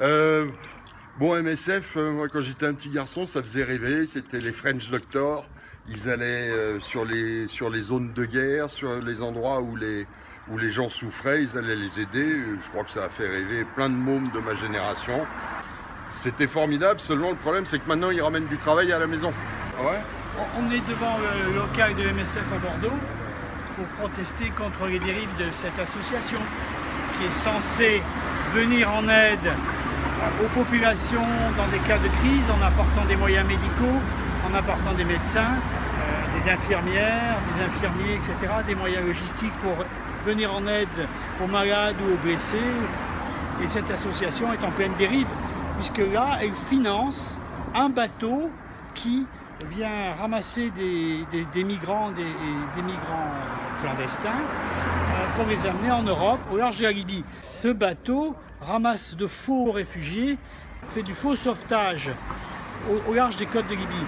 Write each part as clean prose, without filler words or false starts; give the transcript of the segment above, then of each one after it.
Euh, bon, MSF, moi quand j'étais un petit garçon, ça faisait rêver. C'était les French Doctors. Ils allaient sur les zones de guerre, sur les endroits où les gens souffraient, ils allaient les aider. Je crois que ça a fait rêver plein de mômes de ma génération. C'était formidable, seulement le problème c'est que maintenant ils ramènent du travail à la maison. Ah ouais? On est devant le local de MSF à Bordeaux pour protester contre les dérives de cette association qui est censée venir en aide aux populations dans des cas de crise en apportant des moyens médicaux, en apportant des médecins, des infirmières, des infirmiers, etc., des moyens logistiques pour venir en aide aux malades ou aux blessés. Et cette association est en pleine dérive, puisque là, elle finance un bateau qui vient ramasser des migrants clandestins pour les amener en Europe, au large de la Libye. Ce bateau ramasse de faux réfugiés, fait du faux sauvetage au large des côtes de Libye.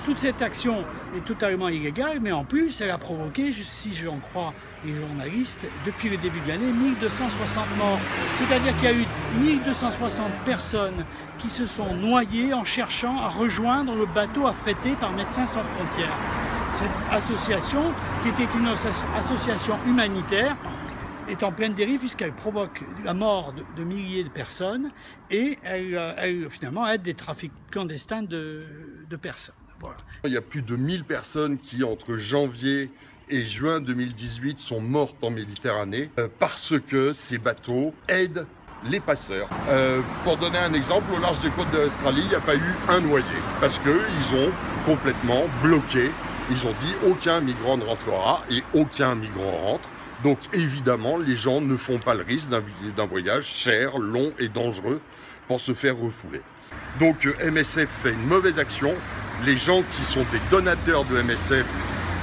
Toute cette action est totalement illégale, mais en plus, elle a provoqué, si j'en crois les journalistes, depuis le début de l'année, 1260 morts. C'est-à-dire qu'il y a eu 1260 personnes qui se sont noyées en cherchant à rejoindre le bateau affrété par Médecins sans frontières. Cette association, qui était une association humanitaire, est en pleine dérive puisqu'elle provoque la mort de milliers de personnes et elle finalement aide des trafics clandestins de personnes. Voilà. Il y a plus de 1000 personnes qui, entre janvier et juin 2018, sont mortes en Méditerranée parce que ces bateaux aident les passeurs. Pour donner un exemple, au large des côtes d'Australie, il n'y a pas eu un noyé parce qu'ils ont complètement bloqué. Ils ont dit aucun migrant ne rentrera et aucun migrant rentre. Donc évidemment, les gens ne font pas le risque d'un voyage cher, long et dangereux pour se faire refouler. Donc MSF fait une mauvaise action. Les gens qui sont des donateurs de MSF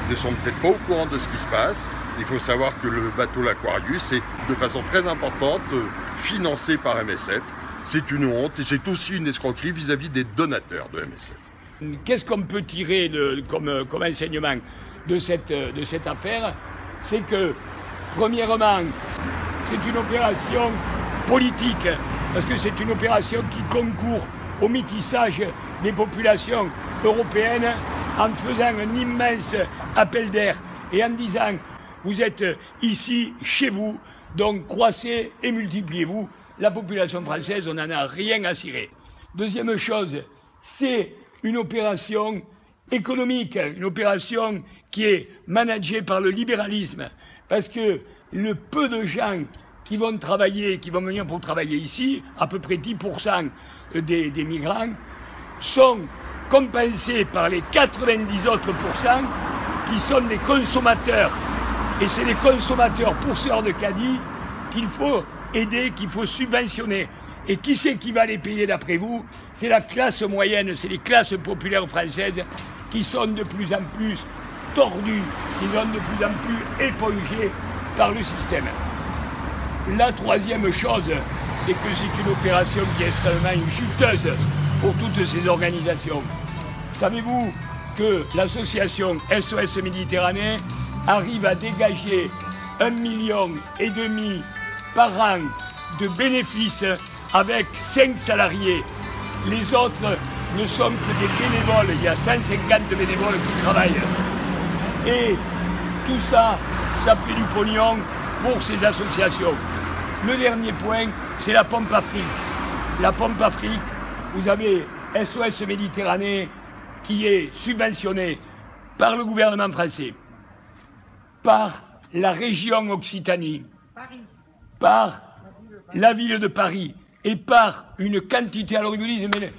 ne sont peut-être pas au courant de ce qui se passe. Il faut savoir que le bateau l'Aquarius est de façon très importante financé par MSF. C'est une honte et c'est aussi une escroquerie vis-à-vis des donateurs de MSF. Qu'est-ce qu'on peut tirer comme enseignement de cette affaire? C'est que, premièrement, c'est une opération politique, parce que c'est une opération qui concourt au métissage des populations européennes en faisant un immense appel d'air et en disant « vous êtes ici, chez vous, donc croissez et multipliez-vous ». La population française, on n'en a rien à cirer. Deuxième chose, c'est une opération économique, une opération qui est managée par le libéralisme, parce que le peu de gens qui vont travailler, qui vont venir pour travailler ici, à peu près 10% des migrants, sont compensés par les 90 autres pourcents qui sont des consommateurs. Et c'est les consommateurs pousseurs de caddie qu'il faut aider, qu'il faut subventionner. Et qui c'est qui va les payer d'après vous? C'est la classe moyenne, c'est les classes populaires françaises qui sont de plus en plus tordues, qui sont de plus en plus épongées par le système. La troisième chose, c'est que c'est une opération qui est extrêmement juteuse pour toutes ces organisations. Savez-vous que l'association SOS Méditerranée arrive à dégager 1,5 million par an de bénéfices avec 5 salariés. Les autres ne sont que des bénévoles. Il y a 150 bénévoles qui travaillent. Et tout ça, ça fait du pognon pour ces associations. Le dernier point, c'est la pompe Afrique. La pompe Afrique, vous avez SOS Méditerranée qui est subventionnée par le gouvernement français, par la région Occitanie, par la ville de Paris et par une quantité, alors ils vous disent, mais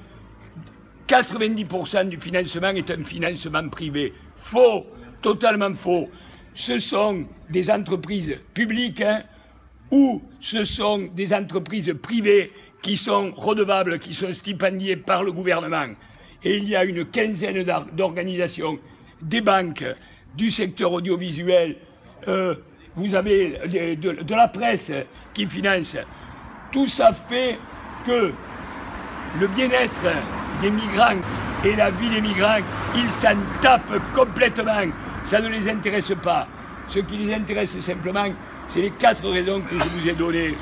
90% du financement est un financement privé. Faux, totalement faux. Ce sont des entreprises publiques ou ce sont des entreprises privées qui sont redevables, qui sont stipendiées par le gouvernement. Et il y a une quinzaine d'organisations, des banques, du secteur audiovisuel, vous avez de la presse qui finance. Tout ça fait que le bien-être des migrants et la vie des migrants, ils s'en tapent complètement. Ça ne les intéresse pas. Ce qui les intéresse simplement, c'est les 4 raisons que je vous ai données.